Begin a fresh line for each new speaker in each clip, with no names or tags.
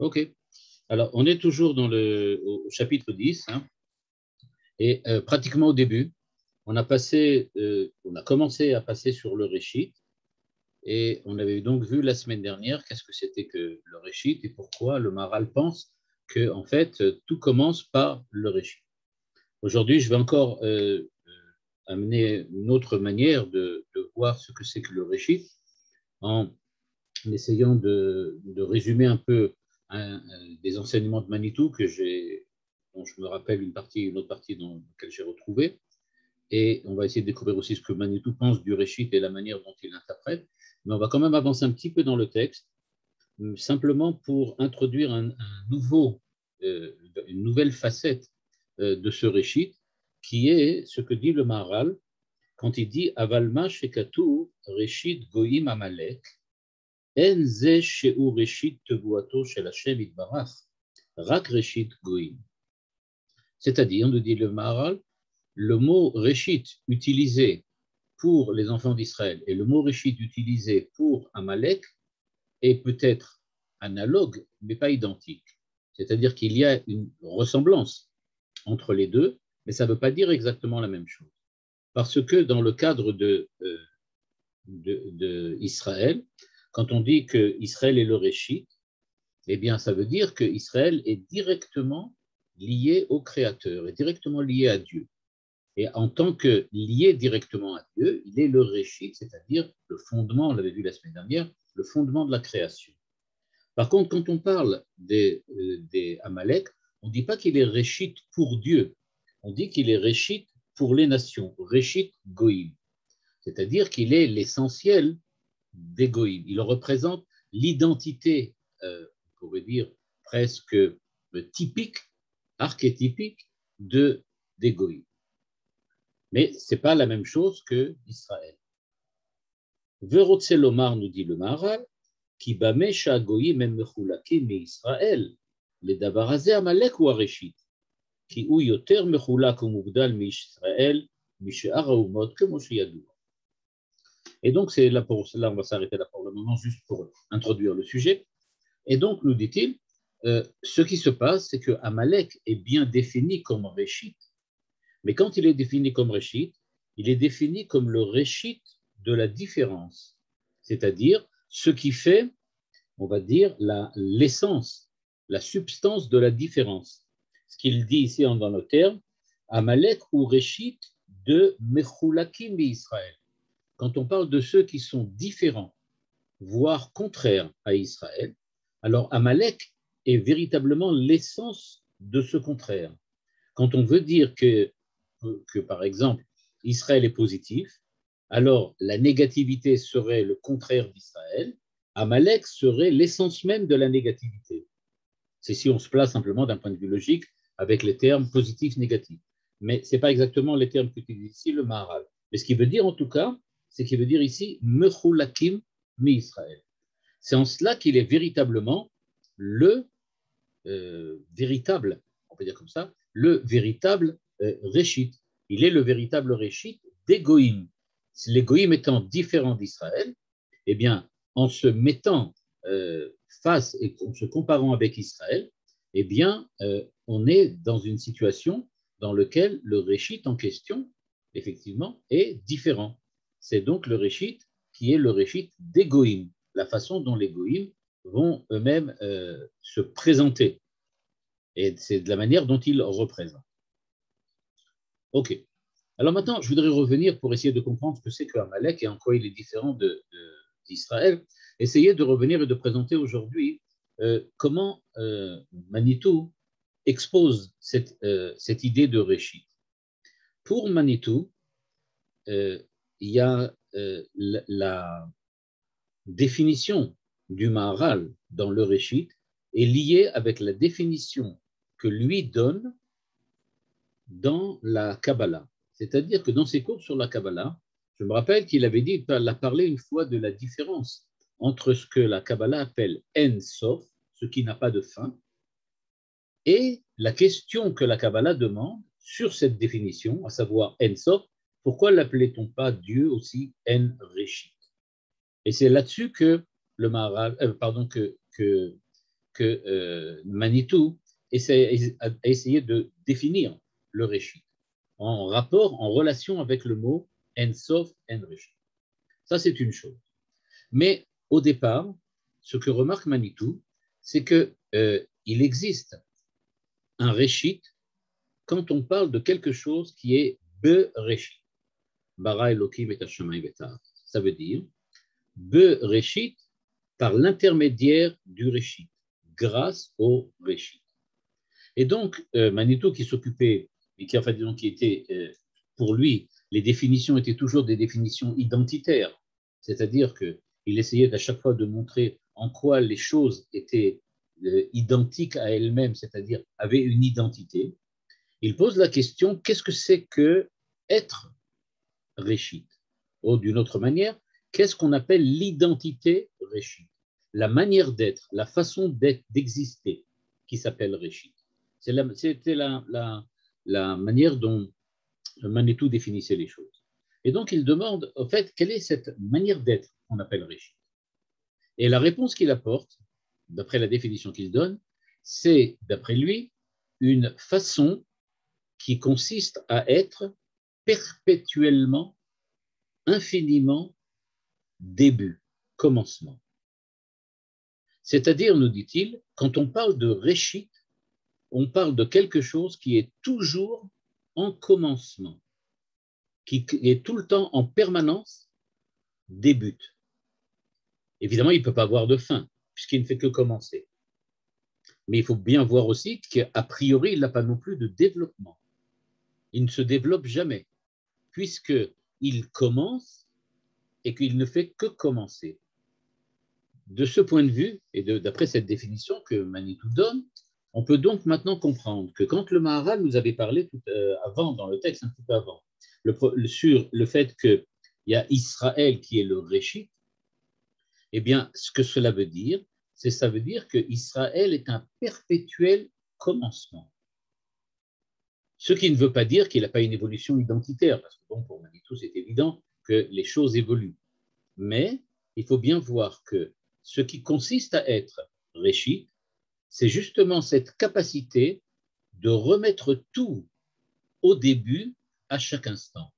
Ok. Alors, on est toujours au chapitre 10, hein, et pratiquement au début, on a commencé à passer sur le réchit, et on avait donc vu la semaine dernière qu'est-ce que c'était que le réchit et pourquoi le Maharal pense que, en fait, tout commence par le réchit. Aujourd'hui, je vais encore amener une autre manière de voir ce que c'est que le réchit en essayant de résumer un peu des enseignements de Manitou dont je me rappelle une autre partie dans laquelle j'ai retrouvé. Et on va essayer de découvrir aussi ce que Manitou pense du réchit et la manière dont il l'interprète. Mais on va quand même avancer un petit peu dans le texte, simplement pour introduire une nouvelle facette de ce réchit, qui est ce que dit le Maharal quand il dit Avalma shekatu réchit goïm amalek. En ze sheu réchit tevuato shel Hashem itbarach, rak réchit goïm. C'est-à-dire, nous dit le Maharal, le mot réchit utilisé pour les enfants d'Israël et le mot réchit utilisé pour Amalek est peut-être analogue, mais pas identique. C'est-à-dire qu'il y a une ressemblance entre les deux, mais ça ne veut pas dire exactement la même chose. Parce que dans le cadre d'Israël, quand on dit qu'Israël est le réchit, eh bien, ça veut dire qu'Israël est directement lié au Créateur, est directement lié à Dieu. Et en tant que lié directement à Dieu, il est le réchit, c'est-à-dire le fondement, on l'avait vu la semaine dernière, le fondement de la création. Par contre, quand on parle des Amalek, on ne dit pas qu'il est réchit pour Dieu, on dit qu'il est réchit pour les nations, réchit goïm, c'est-à-dire qu'il est l'essentiel des goïm. Il représente l'identité, on pourrait dire presque typique, archétypique des goïm. Mais ce n'est pas la même chose que Israël. Verotse lomar, nous dit le Maharal, qui bamesha goyim em mechulakim mi-Israël, le davar hazeh amalek ou areshit, qui ou yoter mechulak ou mugdal mi-Israël, mi-she'ar haumot, comme yadou. Et donc, c'est là pour cela, on va s'arrêter là pour le moment, juste pour introduire le sujet. Et donc, nous dit-il, ce qui se passe, c'est que Amalek est bien défini comme réchit. Mais quand il est défini comme réchit, il est défini comme le réchit de la différence, c'est-à-dire ce qui fait, on va dire, l'essence, la substance de la différence. Ce qu'il dit ici dans le terme, Amalek ou réchit de Mechulakim Israël. Quand on parle de ceux qui sont différents, voire contraires à Israël, alors Amalek est véritablement l'essence de ce contraire. Quand on veut dire que par exemple, Israël est positif, alors la négativité serait le contraire d'Israël, Amalek serait l'essence même de la négativité. C'est si on se place simplement d'un point de vue logique avec les termes positif-négatif. Mais ce n'est pas exactement les termes qu'utilise ici le Maharal. Mais ce qu'il veut dire en tout cas, c'est qu'il veut dire ici Mechulakim mi-Israël. C'est en cela qu'il est véritablement le véritable, on peut dire comme ça, le véritable réchit. Il est le véritable réchit des goïms. Les goïms étant différents d'Israël, eh bien, en se mettant face et en se comparant avec Israël, eh bien, on est dans une situation dans laquelle le réchit en question, effectivement, est différent. C'est donc le réchit qui est le réchit des goïms, la façon dont les goïms vont eux-mêmes se présenter. Et c'est de la manière dont ils représentent. OK. Alors maintenant, je voudrais revenir pour essayer de comprendre ce que c'est qu'Amalek et en quoi il est différent d'Israël. Essayer de revenir et de présenter aujourd'hui comment Manitou expose cette idée de réchit. Pour Manitou, il y a la définition du Maharal dans le réchit est liée avec la définition que lui donne dans la Kabbalah. C'est-à-dire que dans ses cours sur la Kabbalah, je me rappelle qu'il avait dit, il a parlé une fois de la différence entre ce que la Kabbalah appelle En Sof, ce qui n'a pas de fin, et la question que la Kabbalah demande sur cette définition, à savoir En Sof, pourquoi l'appelait-on pas Dieu aussi En Réchit? Et c'est là-dessus que le Maharal, que que Manitou a essayé de définir le Réchit en rapport, en relation avec le mot En Sof, En Réchit. Ça, c'est une chose. Mais au départ, ce que remarque Manitou, c'est qu'il existe un Réchit quand on parle de quelque chose qui est Be-Réchit. Bara Elohim et Hashamayim et Haaretz. Ça veut dire Be-Réchit par l'intermédiaire du Réchit, grâce au Réchit. Et donc, Manitou qui s'occupait, et qui, enfin, disons, qui était, pour lui, les définitions étaient toujours des définitions identitaires, c'est-à-dire qu'il essayait à chaque fois de montrer en quoi les choses étaient identiques à elles-mêmes, c'est-à-dire avaient une identité. Il pose la question, qu'est-ce que c'est que être Réchit? Ou d'une autre manière, qu'est-ce qu'on appelle l'identité Réchit? La manière d'être, la façon d'être, d'exister, qui s'appelle Réchit. C'était la manière dont Manitou définissait les choses. Et donc, il demande, au fait, quelle est cette manière d'être qu'on appelle Réchit? Et la réponse qu'il apporte, d'après la définition qu'il donne, c'est, d'après lui, une façon qui consiste à être perpétuellement, infiniment début, commencement. C'est-à-dire, nous dit-il, quand on parle de Réchit, on parle de quelque chose qui est toujours en commencement, qui est tout le temps en permanence début. Évidemment, il ne peut pas avoir de fin, puisqu'il ne fait que commencer. Mais il faut bien voir aussi qu'a priori, il n'a pas non plus de développement. Il ne se développe jamais, puisqu'il commence et qu'il ne fait que commencer. De ce point de vue, et d'après cette définition que Manitou donne, on peut donc maintenant comprendre que quand le Maharal nous avait parlé avant, dans le texte un petit peu avant, sur le fait qu'il y a Israël qui est le Réchit, eh bien, ce que cela veut dire, ça veut dire que Israël est un perpétuel commencement. Ce qui ne veut pas dire qu'il n'a pas une évolution identitaire, parce que bon, pour Manitou, c'est évident que les choses évoluent. Mais il faut bien voir que ce qui consiste à être Réchit, c'est justement cette capacité de remettre tout au début à chaque instant.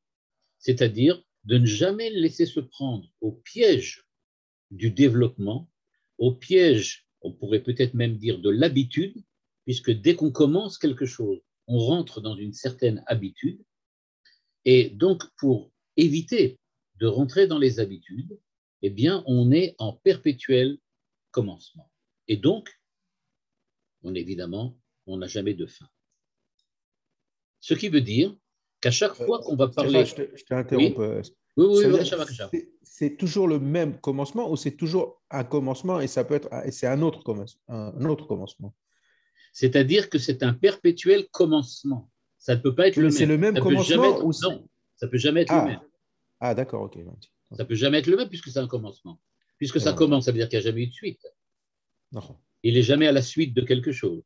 C'est-à-dire de ne jamais laisser se prendre au piège du développement, au piège, on pourrait peut-être même dire de l'habitude, puisque dès qu'on commence quelque chose, on rentre dans une certaine habitude. Et donc, pour éviter de rentrer dans les habitudes, eh bien, on est en perpétuel commencement. Et donc, évidemment, on n'a jamais de fin. Ce qui veut dire qu'à chaque fois qu'on va parler…
Stéphane, je t'interromps.
Oui,
c'est toujours le même commencement ou c'est toujours un commencement et ça peut être c'est un autre commencement.
C'est-à-dire que c'est un perpétuel commencement. Ça ne peut pas être le même.
C'est le même commencement ou
non, ça ne peut jamais être le même.
Ah, d'accord, ok.
Ça ne peut jamais être le même puisque c'est un commencement. Puisque ça commence, ça veut dire qu'il n'y a jamais eu de suite.
Non.
Il n'est jamais à la suite de quelque chose.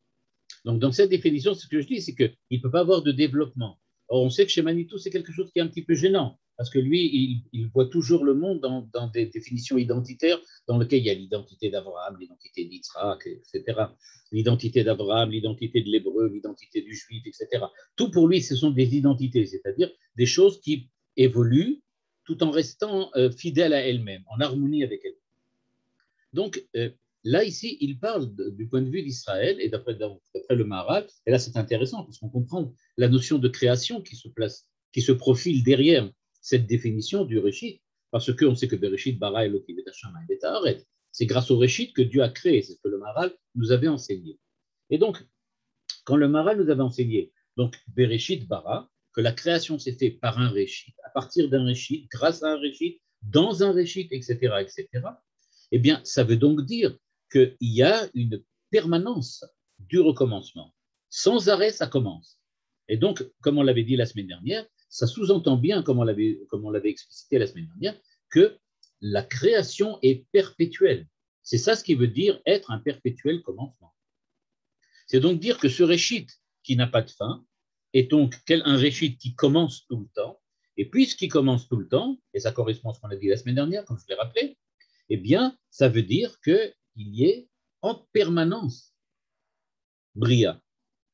Donc, dans cette définition, ce que je dis, c'est qu'il ne peut pas avoir de développement. Or, on sait que chez Manitou, c'est quelque chose qui est un petit peu gênant, parce que lui, il voit toujours le monde dans des définitions identitaires, dans lesquelles il y a l'identité d'Abraham, l'identité d'Yitzhak, etc. L'identité d'Abraham, l'identité de l'hébreu, l'identité du juif, etc. Tout pour lui, ce sont des identités, c'est-à-dire des choses qui évoluent tout en restant fidèles à elles-mêmes, en harmonie avec elles-mêmes. Donc, là, ici, il parle du point de vue d'Israël, et d'après le Maharal, et là, c'est intéressant, parce qu'on comprend la notion de création qui se profile derrière cette définition du Réchit, parce qu'on sait que Bereshit, bara Elohim et Hashamayim et Haaretz, c'est grâce au Réchit que Dieu a créé, c'est ce que le Maharal nous avait enseigné. Et donc, quand le Maharal nous avait enseigné, donc Bereshit, bara, que la création s'est faite par un Réchit, à partir d'un Réchit, grâce à un Réchit, dans un Réchit, etc., etc., eh bien, ça veut donc dire qu'il y a une permanence du recommencement. Sans arrêt, ça commence. Et donc, comme on l'avait dit la semaine dernière, ça sous-entend bien, comme on l'avait explicité la semaine dernière, que la création est perpétuelle. C'est ça ce qui veut dire être un perpétuel commencement. C'est donc dire que ce réchit qui n'a pas de fin est donc un réchit qui commence tout le temps, et puisqu'il commence tout le temps, et ça correspond à ce qu'on a dit la semaine dernière, comme je l'ai rappelé, eh bien, ça veut dire qu'il y ait en permanence Bria.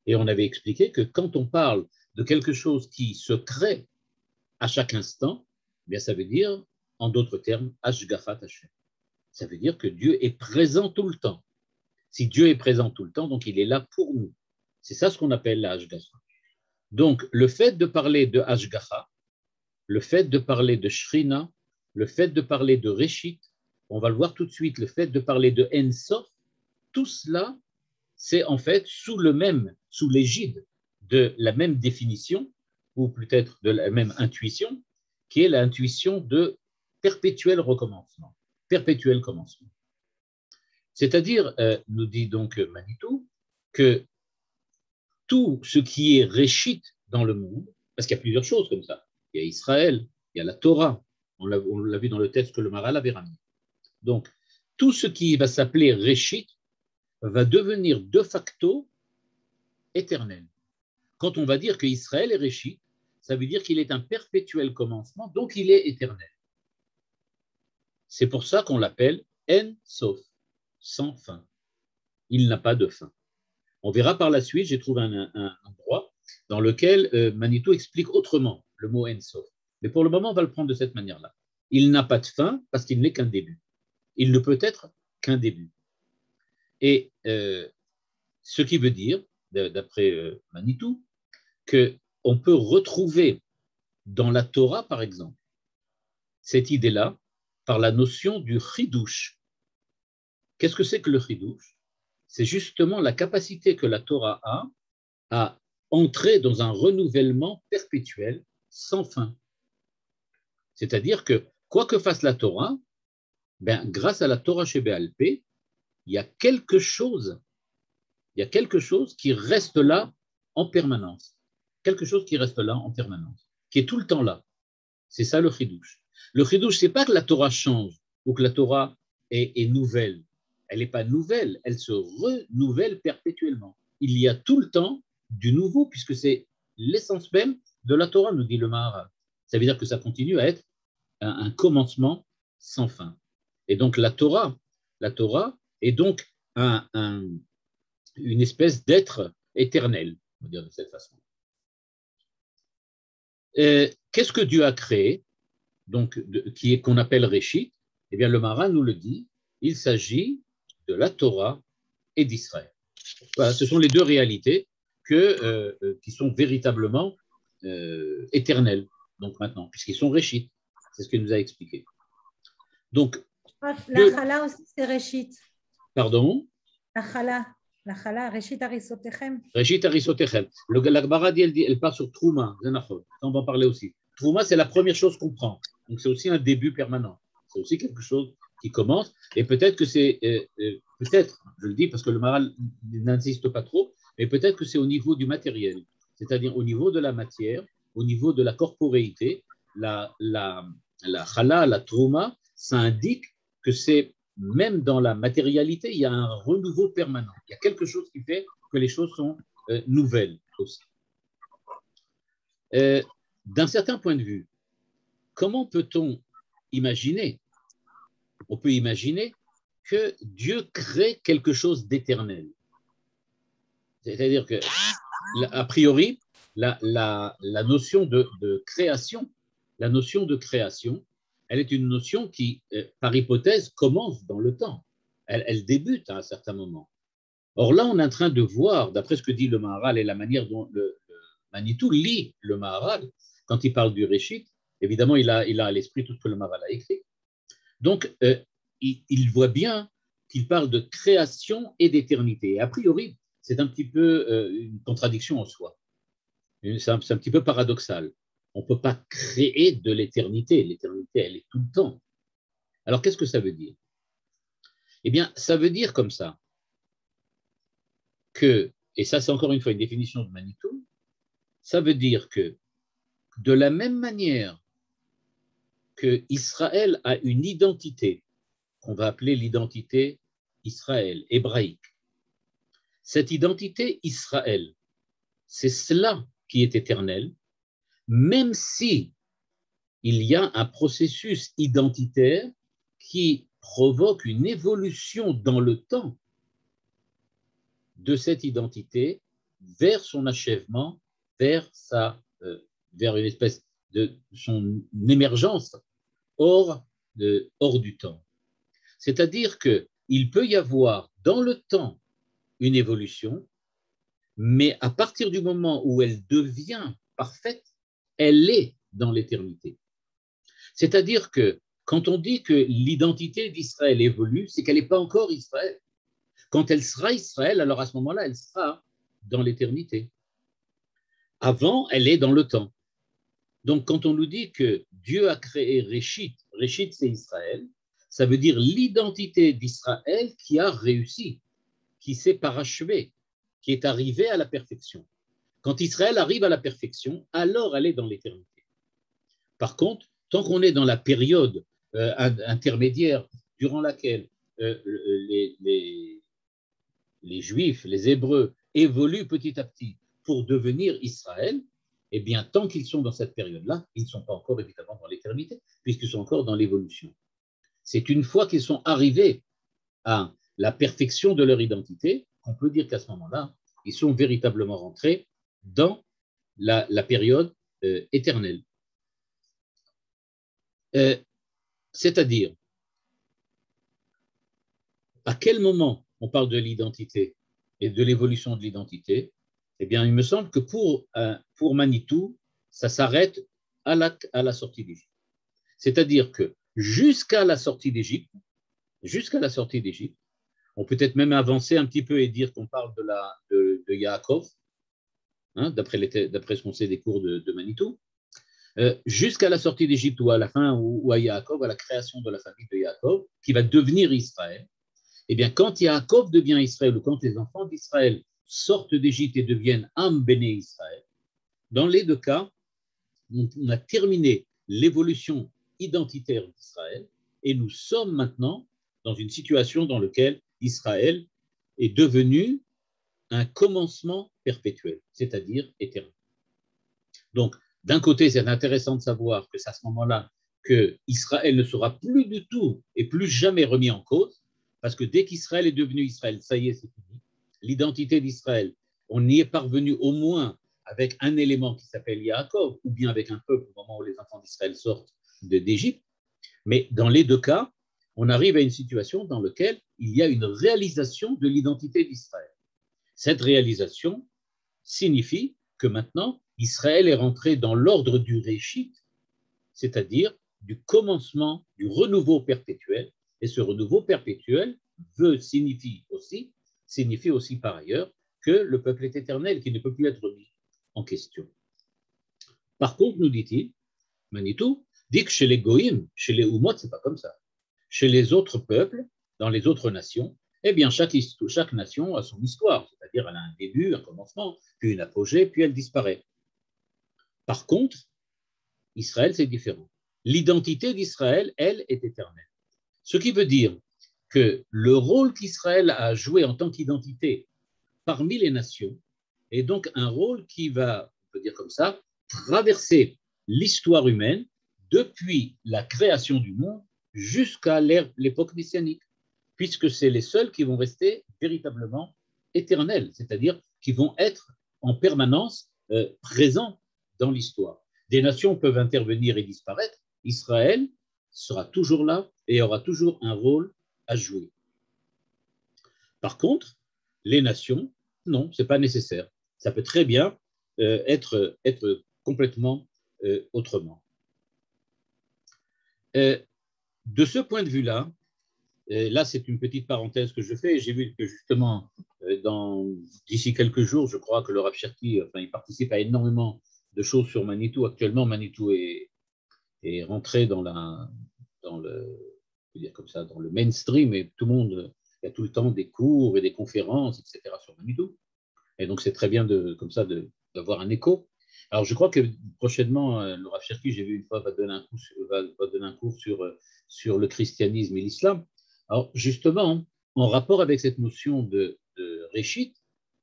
Et on avait expliqué que quand on parle de quelque chose qui se crée à chaque instant, eh bien ça veut dire, en d'autres termes, Ashgachat Hashem. Ça veut dire que Dieu est présent tout le temps. Si Dieu est présent tout le temps, donc il est là pour nous. C'est ça ce qu'on appelle la Ashgacha. Donc, le fait de parler de Ashgacha, le fait de parler de Shrina, le fait de parler de Réchit, on va le voir tout de suite, le fait de parler de En Sof, tout cela, c'est en fait sous l'égide de la même définition, ou peut-être de la même intuition, qui est l'intuition de perpétuel recommencement, perpétuel commencement. C'est-à-dire, nous dit donc Manitou, que tout ce qui est Réchit dans le monde, parce qu'il y a plusieurs choses comme ça, il y a Israël, il y a la Torah, on l'a vu dans le texte que le Maharal avait ramené. Donc, tout ce qui va s'appeler Réchit va devenir de facto éternel. Quand on va dire qu'Israël est Réchit, ça veut dire qu'il est un perpétuel commencement, donc il est éternel. C'est pour ça qu'on l'appelle En Sof, sans fin. Il n'a pas de fin. On verra par la suite, j'ai trouvé un endroit dans lequel Manitou explique autrement le mot En Sof. Mais pour le moment, on va le prendre de cette manière-là. Il n'a pas de fin parce qu'il n'est qu'un début. Il ne peut être qu'un début. Et ce qui veut dire, d'après Manitou, qu'on peut retrouver dans la Torah, par exemple, cette idée-là par la notion du chidouche. Qu'est-ce que c'est que le chidouche? C'est justement la capacité que la Torah a à entrer dans un renouvellement perpétuel sans fin. C'est-à-dire que, quoi que fasse la Torah, grâce à la Torah chez Béalpé, il y a quelque chose qui reste là en permanence. Quelque chose qui reste là en permanence, qui est tout le temps là. C'est ça le chidouche. Le chidouche, c'est pas que la Torah change ou que la Torah est nouvelle. Elle n'est pas nouvelle, elle se renouvelle perpétuellement. Il y a tout le temps du nouveau, puisque c'est l'essence même de la Torah, nous dit le Maharal. Ça veut dire que ça continue à être un commencement sans fin. Et donc la Torah est donc une espèce d'être éternel, on va dire de cette façon. Qu'est-ce que Dieu a créé, donc qu'on appelle Réchit? Eh bien, le Maharal nous le dit, il s'agit de la Torah et d'Israël. Voilà, ce sont les deux réalités qui sont véritablement éternelles, donc maintenant, puisqu'ils sont Réchit. C'est ce qu'il nous a expliqué. Donc,
la chala aussi, c'est Réchit.
Pardon?
La chala, Réchit Arisotechem.
Réchit Arisotechem. La Gemara dit, elle part sur Trouma. On va en parler aussi. Trouma, c'est la première chose qu'on prend. Donc, c'est aussi un début permanent. C'est aussi quelque chose qui commence. Et peut-être que c'est, peut-être, je le dis parce que le Maharal n'insiste pas trop, mais peut-être que c'est au niveau du matériel, c'est-à-dire au niveau de la matière, au niveau de la corporéité, la chala, la trouma, ça indique que c'est même dans la matérialité, il y a un renouveau permanent. Il y a quelque chose qui fait que les choses sont nouvelles aussi. D'un certain point de vue, comment peut-on imaginer? On peut imaginer que Dieu crée quelque chose d'éternel. C'est-à-dire que, a priori, la notion de création, elle est une notion qui, par hypothèse, commence dans le temps. Elle débute à un certain moment. Or là, on est en train de voir, d'après ce que dit le Maharal et la manière dont le Manitou lit le Maharal, quand il parle du Réchit, évidemment, il a à l'esprit tout ce que le Maharal a écrit. Donc, il voit bien qu'il parle de création et d'éternité. Et a priori, c'est un petit peu une contradiction en soi. C'est un petit peu paradoxal. On ne peut pas créer de l'éternité. L'éternité, elle est tout le temps. Alors, qu'est-ce que ça veut dire? Eh bien, ça veut dire comme ça que, et ça c'est encore une fois une définition de Manitou, ça veut dire que de la même manière que Israël a une identité, qu'on va appeler l'identité Israël, hébraïque, cette identité Israël, c'est cela qui est éternel, même si il y a un processus identitaire qui provoque une évolution dans le temps de cette identité vers son achèvement, vers une espèce de son émergence hors du temps. C'est-à-dire qu'il peut y avoir dans le temps une évolution, mais à partir du moment où elle devient parfaite, elle est dans l'éternité. C'est-à-dire que quand on dit que l'identité d'Israël évolue, c'est qu'elle n'est pas encore Israël. Quand elle sera Israël, alors à ce moment-là, elle sera dans l'éternité. Avant, elle est dans le temps. Donc, quand on nous dit que Dieu a créé Réchit, Réchit c'est Israël, ça veut dire l'identité d'Israël qui a réussi, qui s'est parachevée, qui est arrivée à la perfection. Quand Israël arrive à la perfection, alors elle est dans l'éternité. Par contre, tant qu'on est dans la période intermédiaire durant laquelle les Juifs, les Hébreux évoluent petit à petit pour devenir Israël, eh bien, tant qu'ils sont dans cette période-là, ils ne sont pas encore évidemment dans l'éternité, puisqu'ils sont encore dans l'évolution. C'est une fois qu'ils sont arrivés à la perfection de leur identité qu'on peut dire qu'à ce moment-là, ils sont véritablement rentrés dans la période éternelle. C'est-à-dire, à quel moment on parle de l'identité et de l'évolution de l'identité? Eh bien, il me semble que pour Manitou, ça s'arrête à la sortie d'Égypte. C'est-à-dire que jusqu'à la sortie d'Égypte, on peut peut-être même avancer un petit peu et dire qu'on parle de Yaakov, hein, d'après ce qu'on sait des cours de Manitou, jusqu'à la sortie d'Égypte ou à la fin, ou à Yaakov, à la création de la famille de Yaakov, qui va devenir Israël. Eh bien, quand Yaakov devient Israël, ou quand les enfants d'Israël sortent d'Égypte et deviennent Am Béné Israël, dans les deux cas, on a terminé l'évolution identitaire d'Israël et nous sommes maintenant dans une situation dans laquelle Israël est devenu un commencement perpétuel, c'est-à-dire éternel. Donc, d'un côté, c'est intéressant de savoir que c'est à ce moment-là que Israël ne sera plus du tout et plus jamais remis en cause, parce que dès qu'Israël est devenu Israël, ça y est, c'est fini. L'identité d'Israël, on y est parvenu au moins avec un élément qui s'appelle Yaakov, ou bien avec un peuple au moment où les enfants d'Israël sortent d'Égypte. Mais dans les deux cas, on arrive à une situation dans laquelle il y a une réalisation de l'identité d'Israël. Cette réalisation signifie que maintenant, Israël est rentré dans l'ordre du Réchit, c'est-à-dire du commencement, du renouveau perpétuel. Et ce renouveau perpétuel signifie aussi par ailleurs que le peuple est éternel, qui ne peut plus être mis en question. Par contre, nous dit-il, Manitou, dit que chez les Goïm, chez les Oumot, c'est pas comme ça. Chez les autres peuples, dans les autres nations, eh bien, chaque nation a son histoire, c'est-à-dire elle a un début, un commencement, puis une apogée, puis elle disparaît. Par contre, Israël, c'est différent. L'identité d'Israël, elle, est éternelle. Ce qui veut dire que le rôle qu'Israël a joué en tant qu'identité parmi les nations est donc un rôle qui va, on peut dire comme ça, traverser l'histoire humaine depuis la création du monde jusqu'à l'époque messianique, puisque c'est les seuls qui vont rester véritablement éternels, c'est-à-dire qui vont être en permanence présents dans l'histoire. Des nations peuvent intervenir et disparaître. Israël sera toujours là et aura toujours un rôle à jouer. Par contre, les nations, non, ce n'est pas nécessaire. Ça peut très bien être complètement autrement. De ce point de vue-là, là, c'est une petite parenthèse que je fais. J'ai vu que justement, d'ici quelques jours, je crois que le Rav Cherki, il participe à énormément de choses sur Manitou. Actuellement, Manitou est rentré dans le mainstream et tout le monde, il y a tout le temps des cours et des conférences, etc. sur Manitou. Et donc, c'est très bien d'avoir un écho. Alors, je crois que prochainement, le Rav Cherki, j'ai vu une fois, va donner un cours sur le christianisme et l'islam. Alors, justement, en rapport avec cette notion de Réchit,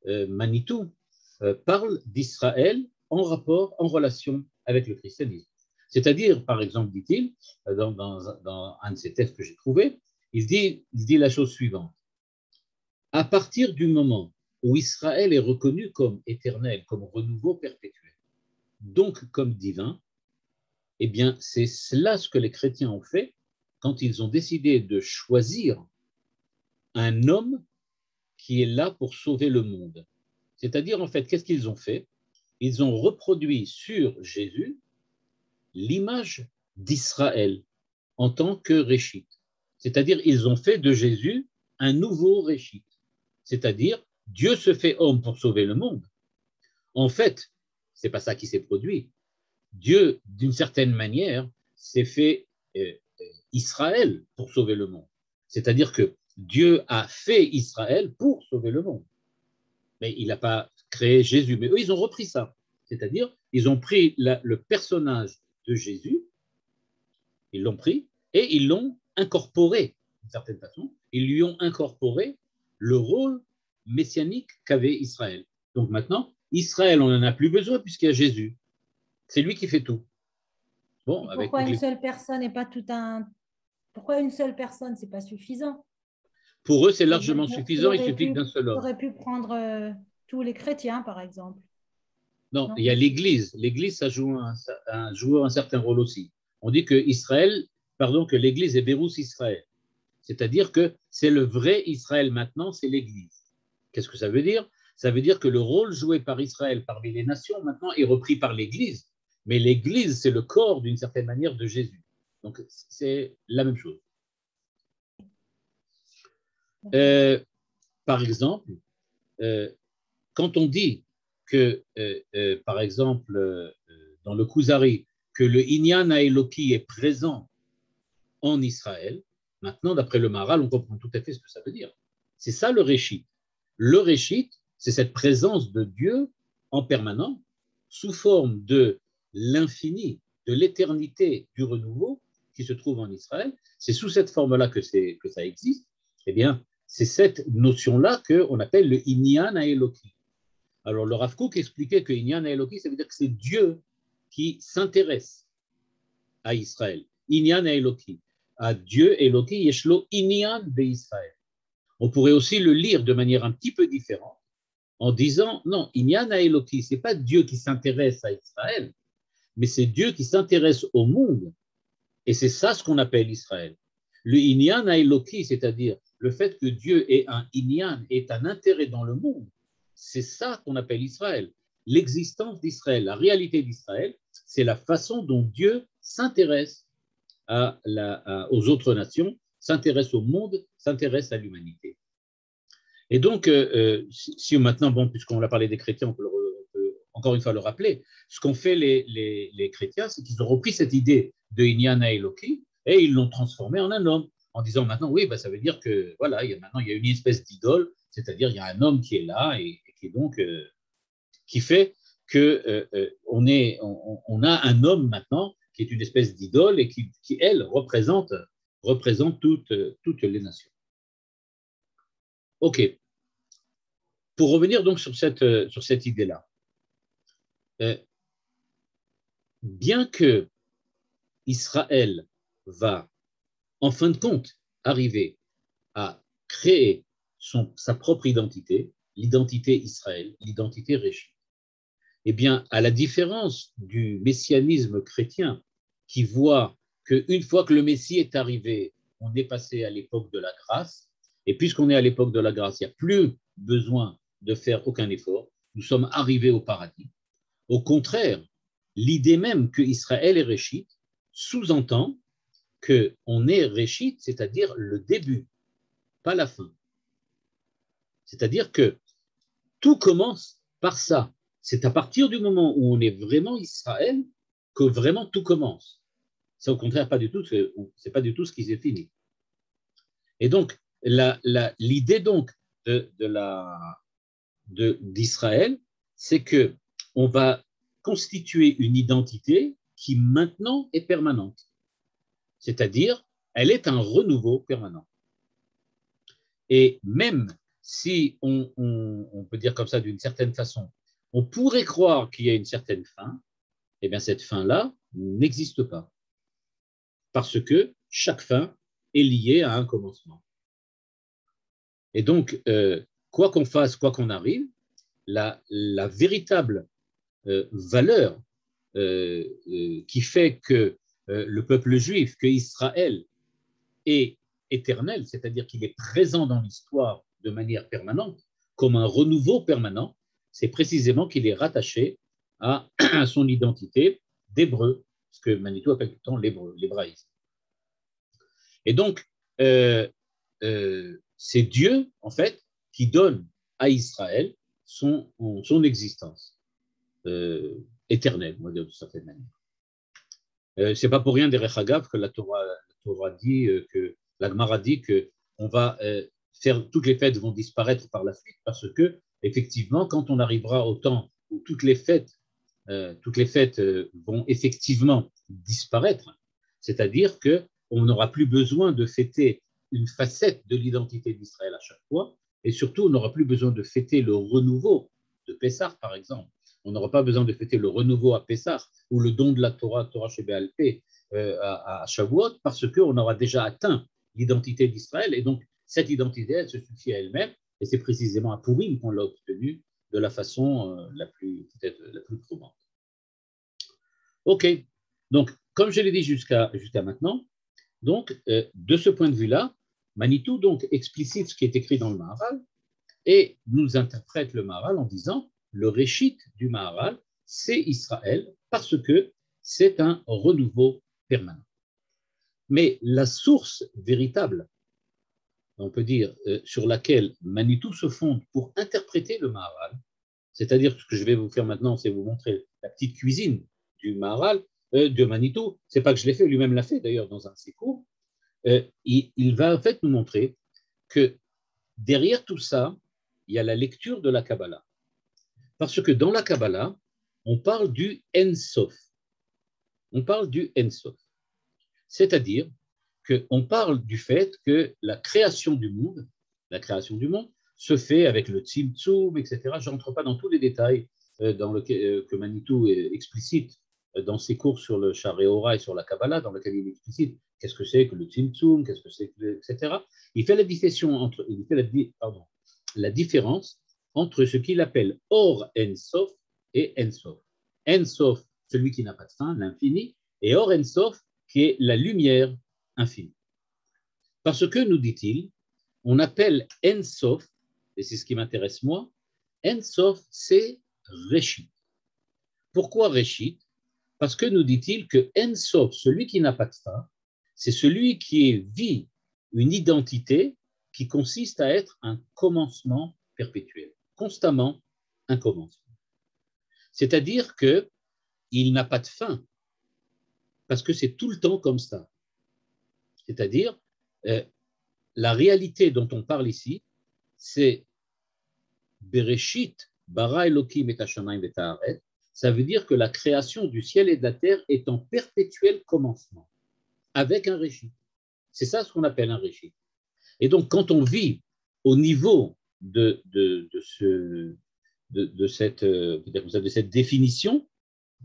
Manitou parle d'Israël en relation avec le christianisme. C'est-à-dire, par exemple, dit-il, dans un de ces textes que j'ai trouvé, il dit la chose suivante. À partir du moment où Israël est reconnu comme éternel, comme renouveau perpétuel, donc comme divin, eh bien, c'est cela ce que les chrétiens ont fait quand ils ont décidé de choisir un homme qui est là pour sauver le monde. C'est-à-dire, en fait, qu'est-ce qu'ils ont fait? Ils ont reproduit sur Jésus l'image d'Israël en tant que Réchit. C'est-à-dire, ils ont fait de Jésus un nouveau Réchit. C'est-à-dire, Dieu se fait homme pour sauver le monde. En fait, c'est pas ça qui s'est produit. Dieu, d'une certaine manière, s'est fait Israël pour sauver le monde. C'est-à-dire que Dieu a fait Israël pour sauver le monde. Mais il n'a pas créé Jésus. Mais eux, ils ont repris ça. C'est-à-dire, ils ont pris le personnage de Jésus, ils l'ont pris et ils l'ont incorporé, d'une certaine façon. Ils lui ont incorporé le rôle messianique qu'avait Israël. Donc maintenant, Israël, on n'en a plus besoin puisqu'il y a Jésus. C'est lui qui fait tout. Bon,
Et pourquoi une seule personne et pas tout un... Pourquoi une seule personne, c'est pas suffisant?
Pour eux, c'est largement suffisant, il suffit d'un seul homme.
On aurait pu prendre tous les chrétiens, par exemple.
Non, il y a l'Église. L'Église, ça joue un certain rôle aussi. On dit que Israël, pardon, que l'Église est Bérous Israël. C'est-à-dire que c'est le vrai Israël maintenant, c'est l'Église. Qu'est-ce que ça veut dire? Ça veut dire que le rôle joué par Israël parmi les nations maintenant est repris par l'Église. Mais l'Église, c'est le corps d'une certaine manière de Jésus. Donc, c'est la même chose. Par exemple, quand on dit que, par exemple, dans le Kuzari, que le Inyan Haeloki est présent en Israël, maintenant, d'après le Maharal, on comprend tout à fait ce que ça veut dire. C'est ça le Réchit. Le Réchit, c'est cette présence de Dieu en permanence, sous forme de l'infini, de l'éternité, du renouveau qui se trouve en Israël. C'est sous cette forme-là que ça existe. Eh bien, c'est cette notion-là qu'on appelle le Inyan Haeloki. Alors, le Rav Kook expliquait que Inyan Haeloki, ça veut dire que c'est Dieu qui s'intéresse à Israël. Inyan Haeloki. À Dieu Eloki, Yeshlo Inyan Israël. On pourrait aussi le lire de manière un petit peu différente en disant non, Inyan Haeloki, ce n'est pas Dieu qui s'intéresse à Israël, mais c'est Dieu qui s'intéresse au monde. Et c'est ça ce qu'on appelle Israël. Le Inyan Haeloki, c'est-à-dire le fait que Dieu ait un Inyan, ait un intérêt dans le monde, c'est ça qu'on appelle Israël. L'existence d'Israël, la réalité d'Israël, c'est la façon dont Dieu s'intéresse aux autres nations, s'intéresse au monde, s'intéresse à l'humanité. Et donc, si maintenant, bon, puisqu'on a parlé des chrétiens, on peut encore une fois le rappeler, ce qu'ont fait les chrétiens, c'est qu'ils ont repris cette idée de Inyan Haeloki et ils l'ont transformée en un homme, en disant maintenant, oui, bah, ça veut dire que voilà, maintenant il y a une espèce d'idole, c'est-à-dire il y a un homme qui est là et qui est donc qui fait que on a un homme maintenant qui est une espèce d'idole et qui elle, représente toutes les nations. OK. Pour revenir donc sur cette idée-là, bien que Israël va, en fin de compte, arriver à créer sa propre identité, l'identité Israël, l'identité Réchit, eh bien, à la différence du messianisme chrétien qui voit qu'une fois que le Messie est arrivé, on est passé à l'époque de la grâce, et puisqu'on est à l'époque de la grâce, il n'y a plus besoin de faire aucun effort, nous sommes arrivés au paradis. Au contraire, l'idée même que Israël est Réchit sous-entend qu'on est Réchit, c'est-à-dire le début, pas la fin. C'est-à-dire que tout commence par ça. C'est à partir du moment où on est vraiment Israël que vraiment tout commence. C'est au contraire pas du tout, c'est pas du tout ce qui s'est fini. Et donc, l'idée donc d'Israël, c'est que on va constituer une identité qui maintenant est permanente. C'est-à-dire, elle est un renouveau permanent. Et même si on peut dire comme ça d'une certaine façon, on pourrait croire qu'il y a une certaine fin, eh bien cette fin-là n'existe pas. Parce que chaque fin est liée à un commencement. Et donc, quoi qu'on fasse, quoi qu'on arrive, la véritable valeur qui fait que le peuple juif, que Israël est éternel, c'est-à-dire qu'il est présent dans l'histoire de manière permanente, comme un renouveau permanent, c'est précisément qu'il est rattaché à son identité d'hébreu, ce que Manitou appelle tout le temps l'hébreu, l'hébraïsme. Et donc, c'est Dieu, en fait, qui donne à Israël son existence éternelle, on va dire de certaine manière. C'est pas pour rien, derech Hagav, que la Torah dit, que la Gemara dit que toutes les fêtes vont disparaître par la suite, parce que, effectivement, quand on arrivera au temps où toutes les fêtes vont effectivement disparaître, c'est-à-dire qu'on n'aura plus besoin de fêter une facette de l'identité d'Israël à chaque fois, et surtout, on n'aura plus besoin de fêter le renouveau de Pessah, par exemple. On n'aura pas besoin de fêter le renouveau à Pessah ou le don de la Torah Sheba'al Peh à Shavuot, parce qu'on aura déjà atteint l'identité d'Israël, et donc cette identité, elle se suffit à elle-même, et c'est précisément à Purim qu'on l'a obtenue de la façon peut-être la plus probante. Ok, donc comme je l'ai dit jusqu'à maintenant, donc de ce point de vue-là, Manitou donc explicite ce qui est écrit dans le Maharal et nous interprète le Maharal en disant le réchit du Maharal, c'est Israël parce que c'est un renouveau permanent. Mais la source véritable, on peut dire, sur laquelle Manitou se fonde pour interpréter le Maharal, c'est-à-dire ce que je vais vous faire maintenant, c'est vous montrer la petite cuisine du Maharal, de Manitou. C'est pas que je l'ai fait, lui-même l'a fait d'ailleurs dans un de ses cours. Il va en fait nous montrer que derrière tout ça, il y a la lecture de la Kabbalah. Parce que dans la Kabbalah, on parle du En Sof. On parle du En Sof. C'est-à-dire qu'on parle du fait que la création du monde se fait avec le Tzimtzum, etc. Je ne rentre pas dans tous les détails que Manitou explicite dans ses cours sur le Sha'arei Orah et sur la Kabbalah, dans lequel il explicite qu'est-ce que c'est que le Tzimtzum, qu'est-ce que c'est que, etc. Il fait la différence entre ce qu'il appelle Or En Sof et En Sof. En Sof, celui qui n'a pas de fin, l'infini, et Or En Sof, qui est la lumière infinie. Parce que, nous dit-il, on appelle En Sof, et c'est ce qui m'intéresse moi, En Sof, c'est Réchit. Pourquoi Réchit? Parce que, nous dit-il, que En Sof, celui qui n'a pas de fin, c'est celui qui vit une identité qui consiste à être un commencement perpétuel, constamment un commencement. C'est-à-dire qu'il n'a pas de fin, parce que c'est tout le temps comme ça. C'est-à-dire, la réalité dont on parle ici, c'est Bereshit, bara Elokim et hashamayim et haaretz. Ça veut dire que la création du ciel et de la terre est en perpétuel commencement, avec un réchit. C'est ça ce qu'on appelle un réchit. Et donc, quand on vit au niveau de cette définition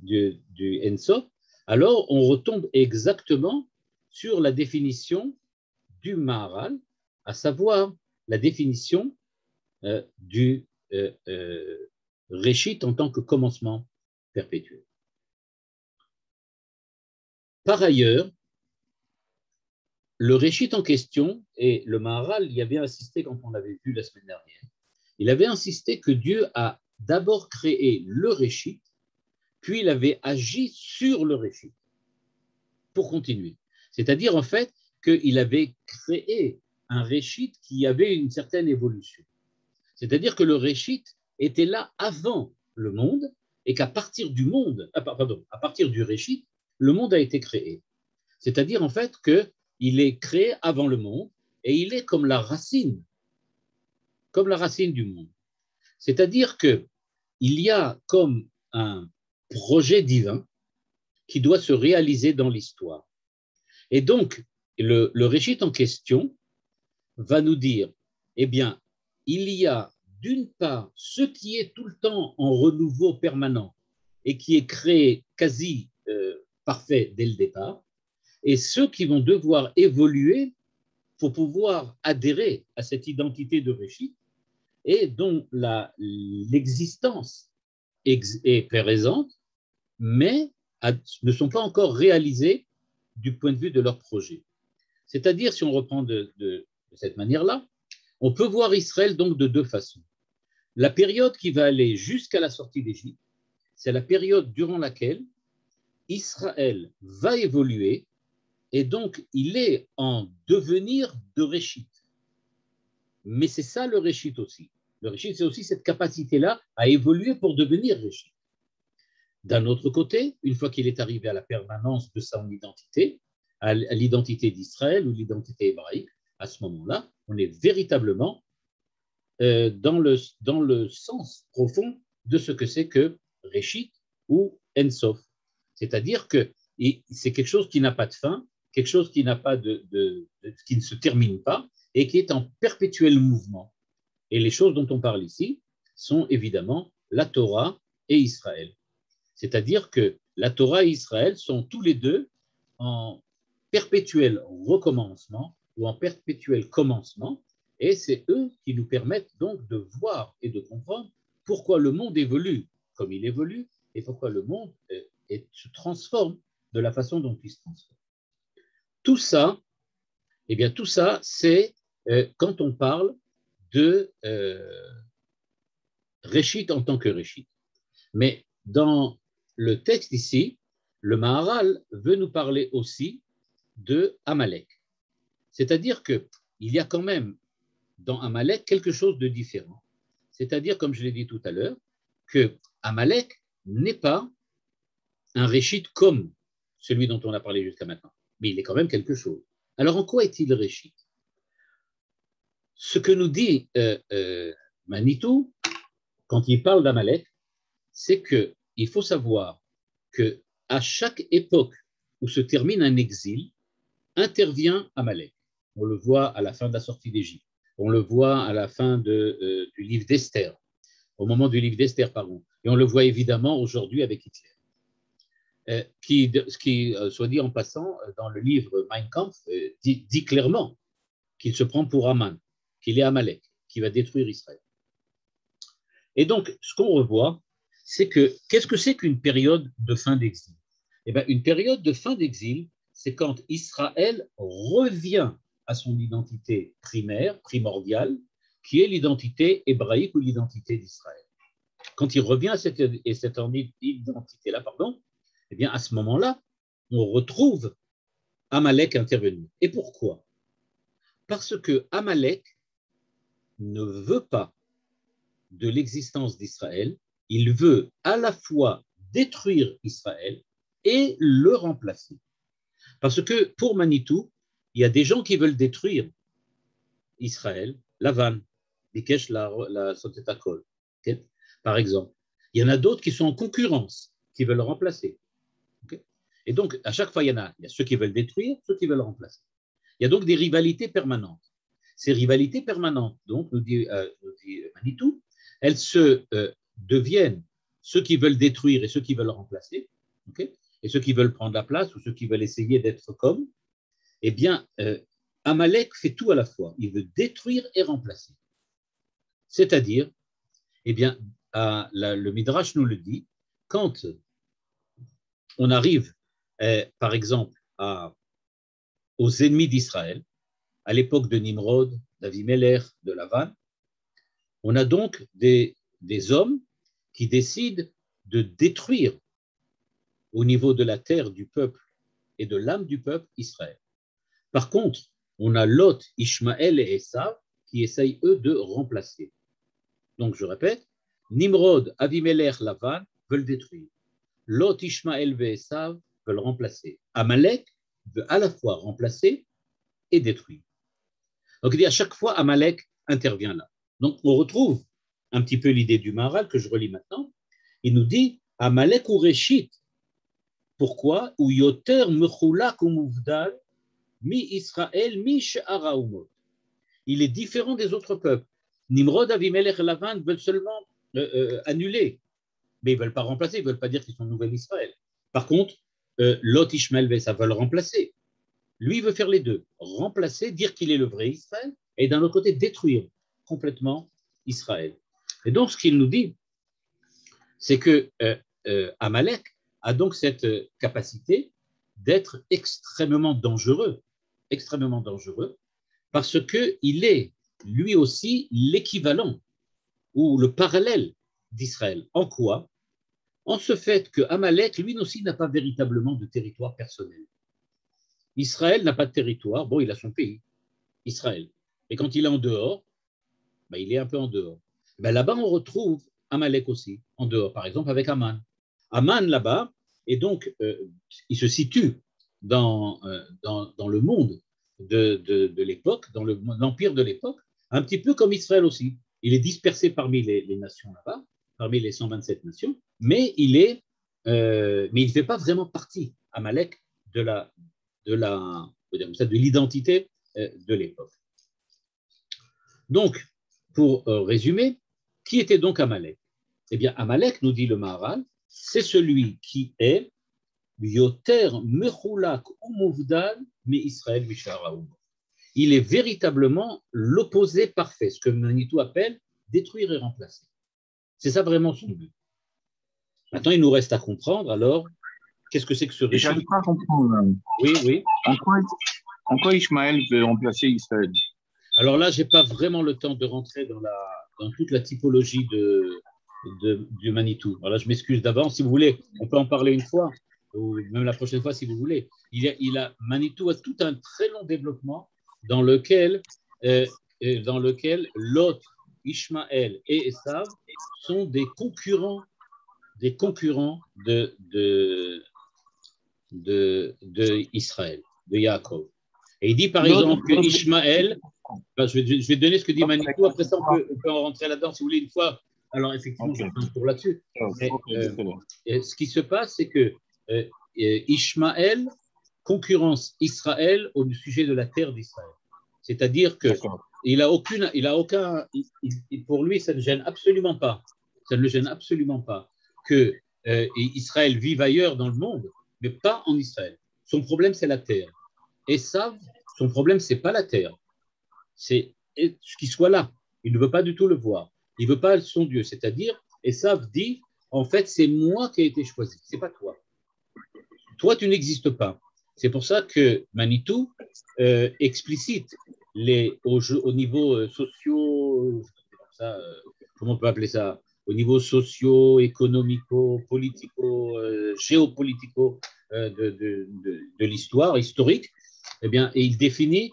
du En Sof, alors on retombe exactement sur la définition du Maharal, à savoir la définition du Réchit en tant que commencement perpétuel. Par ailleurs, le Réchit en question, et le Maharal y avait insisté quand on l'avait vu la semaine dernière, il avait insisté que Dieu a d'abord créé le Réchit, puis il avait agi sur le Réchit pour continuer. C'est-à-dire en fait qu'il avait créé un Réchit qui avait une certaine évolution. C'est-à-dire que le Réchit était là avant le monde et qu'à partir du monde, à partir du Réchit, le monde a été créé. C'est-à-dire en fait qu'il est créé avant le monde et il est comme la racine du monde. C'est-à-dire qu'il y a comme un projet divin qui doit se réaliser dans l'histoire. Et donc, le Réchit en question va nous dire, eh bien, il y a d'une part ce qui est tout le temps en renouveau permanent et qui est créé quasi parfait dès le départ, et ceux qui vont devoir évoluer pour pouvoir adhérer à cette identité de Réchit, et dont l'existence est présente, mais ne sont pas encore réalisés du point de vue de leur projet. C'est-à-dire, si on reprend de cette manière-là, on peut voir Israël donc de deux façons. La période qui va aller jusqu'à la sortie d'Égypte, c'est la période durant laquelle Israël va évoluer et donc il est en devenir de Réchit. Mais c'est ça le Réchit aussi. Le Réchit, c'est aussi cette capacité-là à évoluer pour devenir Réchit. D'un autre côté, une fois qu'il est arrivé à la permanence de son identité, à l'identité d'Israël ou l'identité hébraïque, à ce moment-là, on est véritablement dans le sens profond de ce que c'est que Réchit ou Ensof. C'est-à-dire que c'est quelque chose qui n'a pas de fin, quelque chose qui n'a pas qui ne se termine pas et qui est en perpétuel mouvement. Et les choses dont on parle ici sont évidemment la Torah et Israël. C'est-à-dire que la Torah et Israël sont tous les deux en perpétuel recommencement ou en perpétuel commencement, et c'est eux qui nous permettent donc de voir et de comprendre pourquoi le monde évolue comme il évolue et pourquoi le monde se transforme de la façon dont il se transforme. Tout ça, eh bien, tout ça, c'est quand on parle de Réchit en tant que Réchit. Mais dans le texte ici, le Maharal veut nous parler aussi de Amalek. C'est-à-dire qu'il y a quand même dans Amalek quelque chose de différent. C'est-à-dire, comme je l'ai dit tout à l'heure, que Amalek n'est pas un Réchit comme celui dont on a parlé jusqu'à maintenant, mais il est quand même quelque chose. Alors, en quoi est-il Réchit? Ce que nous dit Manitou, quand il parle d'Amalek, c'est qu'il faut savoir qu'à chaque époque où se termine un exil, intervient Amalek. On le voit à la fin de la sortie d'Égypte, on le voit à la fin du livre d'Esther, au moment du livre d'Esther, pardon, et on le voit évidemment aujourd'hui avec Hitler. Qui, soit dit en passant, dans le livre Mein Kampf, dit clairement qu'il se prend pour Aman, qu'il est Amalek, qui va détruire Israël. Et donc, ce qu'on revoit, c'est qu'est-ce que c'est qu'une période de fin d'exil? Eh bien, une période de fin d'exil, c'est quand Israël revient à son identité primaire, primordiale, qui est l'identité hébraïque ou l'identité d'Israël. Quand il revient à cette identité-là, eh bien, à ce moment-là, on retrouve Amalek intervenu. Et pourquoi? Parce que Amalek ne veut pas de l'existence d'Israël, il veut à la fois détruire Israël et le remplacer. Parce que pour Manitou, il y a des gens qui veulent détruire Israël, Lavan, Bikesh la Sotetakol, okay? Par exemple. Il y en a d'autres qui sont en concurrence, qui veulent le remplacer. Okay? Et donc, à chaque fois, il y a ceux qui veulent détruire, ceux qui veulent le remplacer. Il y a donc des rivalités permanentes. Ces rivalités permanentes, donc, nous dit Manitou, elles se deviennent ceux qui veulent détruire et ceux qui veulent remplacer, okay? Et ceux qui veulent prendre la place ou ceux qui veulent essayer d'être comme, eh bien, Amalek fait tout à la fois. Il veut détruire et remplacer. C'est-à-dire, eh bien, le Midrash nous le dit, quand on arrive, par exemple, aux ennemis d'Israël, à l'époque de Nimrod, d'Avimelech, de Lavan, on a donc des hommes qui décident de détruire au niveau de la terre du peuple et de l'âme du peuple Israël. Par contre, on a Lot, Ishmaël et Esav qui essayent, eux, de remplacer. Donc, je répète, Nimrod, Avimelech, Lavan veulent détruire. Lot, Ishmaël et Esav veulent remplacer. Amalek veut à la fois remplacer et détruire. Donc, il dit à chaque fois, Amalek intervient là. Donc, on retrouve un petit peu l'idée du Maharal que je relis maintenant. Il nous dit Amalek ou Réchit. Pourquoi? Ou Yoter Mechulak ou Mouvdal, mi Israël, mi She'ara Umot. Il est différent des autres peuples. Nimrod, Avimelech et Lavan veulent seulement annuler, mais ils ne veulent pas remplacer, ils ne veulent pas dire qu'ils sont nouvel Israël. Par contre, Lot, Ishmael et ça veulent remplacer. Lui, il veut faire les deux. Remplacer, dire qu'il est le vrai Israël, et d'un autre côté, détruire complètement Israël. Et donc, ce qu'il nous dit, c'est que Amalek a donc cette capacité d'être extrêmement dangereux, parce qu'il est lui aussi l'équivalent ou le parallèle d'Israël. En quoi? En ce fait que Amalek, lui aussi, n'a pas véritablement de territoire personnel. Israël n'a pas de territoire, bon, il a son pays, Israël. Et quand il est en dehors, ben, il est un peu en dehors. Ben, là-bas, on retrouve Amalek aussi, en dehors, par exemple avec Aman. Aman, là-bas, et donc, il se situe dans le monde de l'époque, dans l'empire de l'époque, un petit peu comme Israël aussi. Il est dispersé parmi les nations là-bas, parmi les 127 nations, mais il ne fait pas vraiment partie, Amalek, de l'identité de l'époque. Donc, pour résumer, qui était donc Amalek? Eh bien, Amalek, nous dit le Maharal, c'est celui qui est Yoter Mechulak Umuvdal mi Israël Misharaoum. Il est véritablement l'opposé parfait, ce que Manitou appelle détruire et remplacer. C'est ça vraiment son but. Maintenant, il nous reste à comprendre, alors, qu'est-ce que c'est que ce récit?
J'arrive pas à comprendre.
Oui.
En quoi Ishmaël veut remplacer Israël?
Alors là, je n'ai pas vraiment le temps de rentrer dans toute la typologie du Manitou. Alors là, je m'excuse d'avance. Si vous voulez, on peut en parler une fois, ou même la prochaine fois si vous voulez. Manitou a tout un très long développement dans lequel Lot, Ishmaël et Esav sont des concurrents de Israël, de Yaakov. Et il dit par exemple que Ishmaël, je vais donner ce que dit Manitou, après ça on peut en rentrer là-dedans si vous voulez une fois. Alors effectivement, je fais un tour là-dessus. Mais ce qui se passe, c'est que Ishmaël concurrence Israël au sujet de la terre d'Israël. C'est-à-dire que pour lui, ça ne gêne absolument pas. Ça ne le gêne absolument pas que Israël vive ailleurs dans le monde, mais pas en Israël. Son problème, c'est la terre. Esav, son problème, c'est pas la terre. C'est qu'il soit là. Il ne veut pas du tout le voir. Il ne veut pas son Dieu. C'est-à-dire, Esav dit, en fait, c'est moi qui ai été choisi. C'est pas toi. Toi, tu n'existes pas. C'est pour ça que Manitou explicite au niveau comment on peut appeler ça, au niveau socio-économico, politico, géopolitico de l'histoire historique, eh bien, et il définit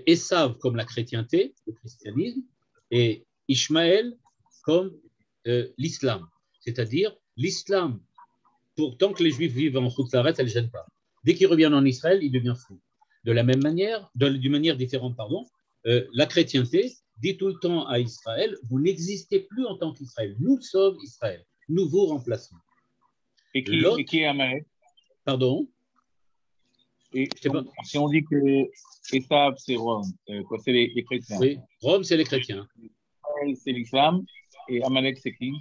Esav comme la chrétienté, le christianisme, et Ishmaël comme l'islam. C'est-à-dire, l'islam, tant que les Juifs vivent en Khoutzaret, ça ne les gêne pas. Dès qu'ils reviennent en Israël, il devient fou. De la même manière, d'une manière différente, la chrétienté dit tout le temps à Israël, vous n'existez plus en tant qu'Israël. Nous sommes Israël. Nous vous remplaçons.
Et qui est Amalek?
Pardon?
Si on dit que Esav, c'est Rome, c'est les chrétiens.
Oui, Rome, c'est les chrétiens.
C'est l'islam. Et Amalek, c'est qui?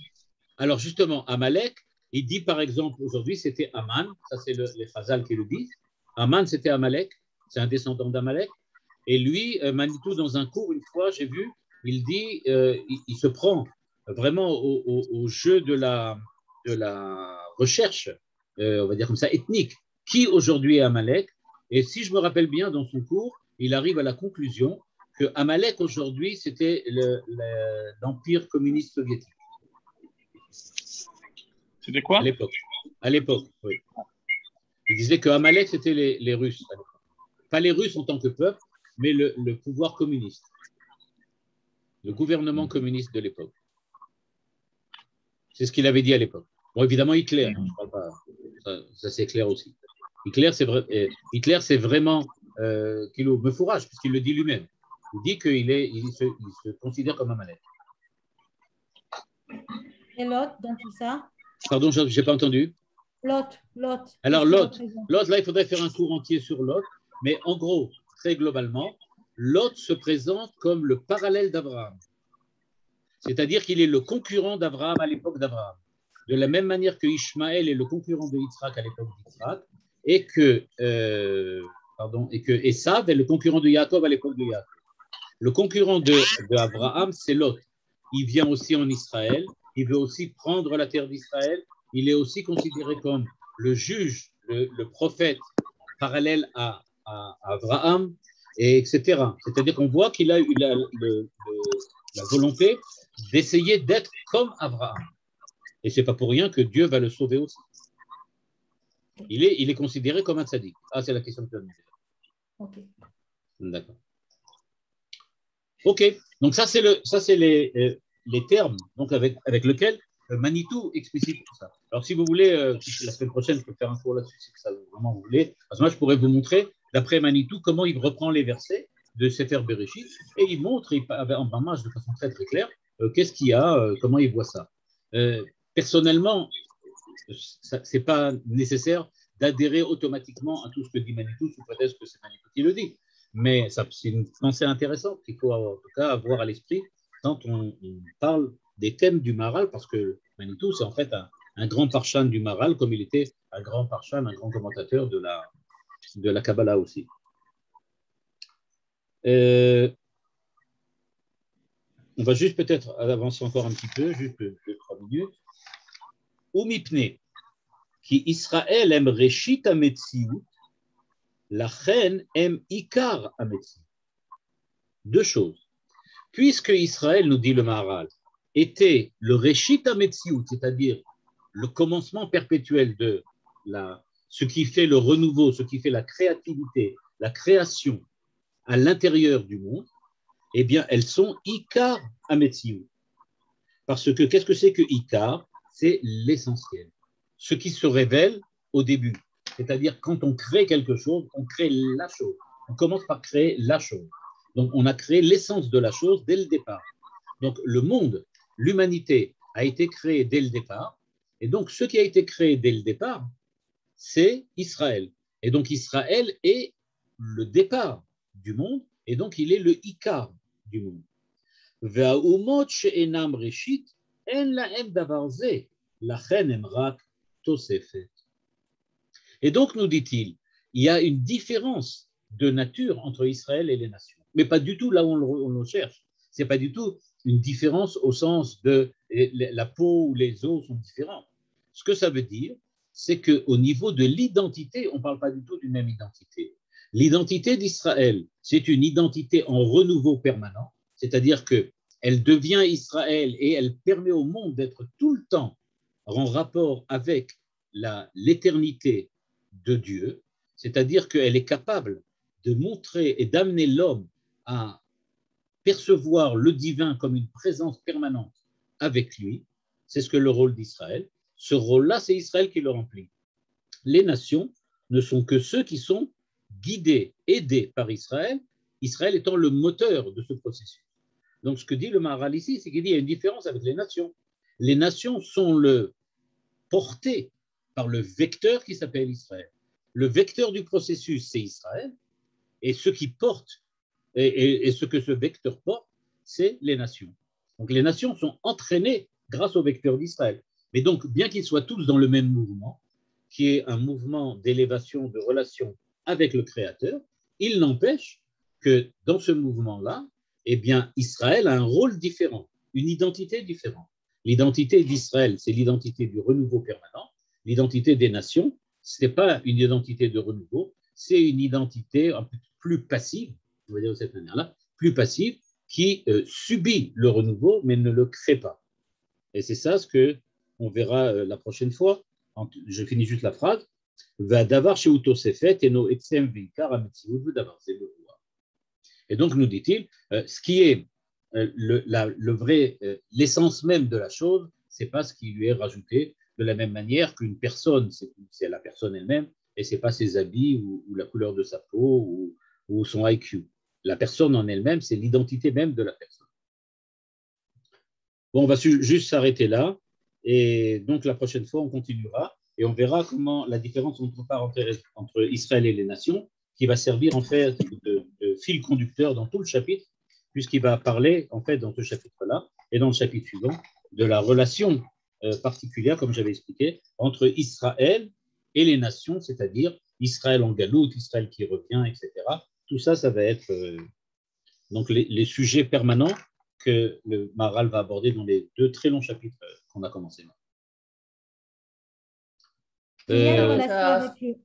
Alors justement, Amalek, il dit par exemple, aujourd'hui, c'était Aman, ça c'est les Chazal qui le disent. Aman, c'était Amalek, c'est un descendant d'Amalek. Et lui, Manitou, dans un cours, une fois, j'ai vu, il dit, il se prend vraiment au jeu de la recherche, on va dire comme ça, ethnique. Qui aujourd'hui est Amalek? Et si je me rappelle bien, dans son cours, il arrive à la conclusion que Amalek aujourd'hui, c'était l'empire communiste soviétique.
C'était quoi?
À l'époque, oui. Il disait que Amalek, c'était les Russes. Pas les Russes en tant que peuple, mais le pouvoir communiste, le gouvernement communiste de l'époque. C'est ce qu'il avait dit à l'époque. Bon, évidemment, Hitler, je ne parle pas, ça c'est clair aussi. Hitler, c'est vraiment qu'il me fourrage, puisqu'il le dit lui-même. Il dit qu'il se considère comme Amalek.
Et Lot dans tout ça?
Pardon, je n'ai pas entendu.
Lot.
Alors, Lot, là, il faudrait faire un cours entier sur Lot, mais en gros, très globalement, Lot se présente comme le parallèle d'Abraham. C'est-à-dire qu'il est le concurrent d'Abraham à l'époque d'Abraham. De la même manière que Ishmaël est le concurrent de Yitzhak à l'époque d'Yitzhak, et que Esav est le concurrent de Yaakov à l'époque de Yaakov. Le concurrent de Abraham, c'est Lot. Il vient aussi en Israël, il veut aussi prendre la terre d'Israël. Il est aussi considéré comme le juge, le prophète parallèle à Abraham, et etc. C'est-à-dire qu'on voit qu'il a eu la volonté d'essayer d'être comme Abraham. Et ce n'est pas pour rien que Dieu va le sauver aussi. Il est considéré comme un tzaddik. Ah, c'est la question que tu as demandé.
Ok.
D'accord. Ok, donc ça c'est les termes donc avec lesquels Manitou explicite tout ça. Alors si vous voulez, la semaine prochaine je peux faire un cours là-dessus si ça vraiment vous voulez. Parce que moi je pourrais vous montrer d'après Manitou comment il reprend les versets de Sefer Bereshit et il montre en image de façon très très claire qu'est-ce qu'il y a, comment il voit ça. Personnellement, c'est pas nécessaire d'adhérer automatiquement à tout ce que dit Manitou sous prétexte que c'est Manitou qui le dit. Mais c'est une pensée intéressante qu'il faut en tout cas avoir à l'esprit quand on parle des thèmes du Maharal, parce que Manitou, c'est en fait un grand parshan du Maharal, comme il était un grand parshan, un grand commentateur de la Kabbalah aussi. On va juste peut-être avancer encore un petit peu, juste 2-3 minutes. Umipne, qui Israël aime Reshit Ametziut, la reine aime Ikar Ametziut. Deux choses. Puisque Israël, nous dit le Maharal, était le Reshit HaMetziut, c'est-à-dire le commencement perpétuel de ce qui fait le renouveau, ce qui fait la créativité, la création à l'intérieur du monde, eh bien, elles sont Ikar HaMetziut. Parce que qu'est-ce que c'est que Ikar? C'est l'essentiel. Ce qui se révèle au début. C'est-à-dire, quand on crée quelque chose, on crée la chose. On commence par créer la chose. Donc, on a créé l'essence de la chose dès le départ. Donc, le monde, l'humanité a été créée dès le départ. Et donc, ce qui a été créé dès le départ, c'est Israël. Et donc, Israël est le départ du monde. Et donc, il est le Ikar du monde. והאומות שאינם ראשית, אין להם דבר זה, לכן הם רק תוספת. Et donc, nous dit-il, il y a une différence de nature entre Israël et les nations, mais pas du tout là où on le cherche. Ce n'est pas du tout une différence au sens de la peau ou les os sont différents. Ce que ça veut dire, c'est qu'au niveau de l'identité, on ne parle pas du tout d'une même identité. L'identité d'Israël, c'est une identité en renouveau permanent, c'est-à-dire qu'elle devient Israël et elle permet au monde d'être tout le temps en rapport avec l'éternité de Dieu, c'est-à-dire qu'elle est capable de montrer et d'amener l'homme à percevoir le divin comme une présence permanente avec lui. C'est ce que le rôle d'Israël. Ce rôle-là, c'est Israël qui le remplit. Les nations ne sont que ceux qui sont guidés, aidés par Israël, Israël étant le moteur de ce processus. Donc, ce que dit le Maharal ici, c'est qu'il dit qu'il y a une différence avec les nations. Les nations sont portées par le vecteur qui s'appelle Israël. Le vecteur du processus, c'est Israël, et ce qui porte, et ce que ce vecteur porte, c'est les nations. Donc, les nations sont entraînées grâce au vecteur d'Israël. Mais donc, bien qu'ils soient tous dans le même mouvement, qui est un mouvement d'élévation, de relation avec le Créateur, il n'empêche que dans ce mouvement-là, eh bien, Israël a un rôle différent, une identité différente. L'identité d'Israël, c'est l'identité du renouveau permanent. L'identité des nations, ce n'est pas une identité de renouveau, c'est une identité un peu plus passive, on va dire de cette manière-là, plus passive, qui subit le renouveau, mais ne le crée pas. Et c'est ça ce qu'on verra la prochaine fois. Je finis juste la phrase. Et donc, nous dit-il, ce qui est l'essence même de la chose, ce n'est pas ce qui lui est rajouté de la même manière qu'une personne, c'est la personne elle-même, et ce n'est pas ses habits ou la couleur de sa peau ou son IQ. La personne en elle-même, c'est l'identité même de la personne. Bon, on va juste s'arrêter là, et donc la prochaine fois, on continuera, et on verra comment la différence entre Israël et les nations, qui va servir en fait de fil conducteur dans tout le chapitre, puisqu'il va parler en fait dans ce chapitre-là, et dans le chapitre suivant, de la relation particulière, comme j'avais expliqué, entre Israël et les nations, c'est-à-dire Israël en galoute, Israël qui revient, etc. Tout ça, ça va être Donc, les sujets permanents que le Maharal va aborder dans les 2 très longs chapitres qu'on a commencé.
Il y a une
Euh,
relation avec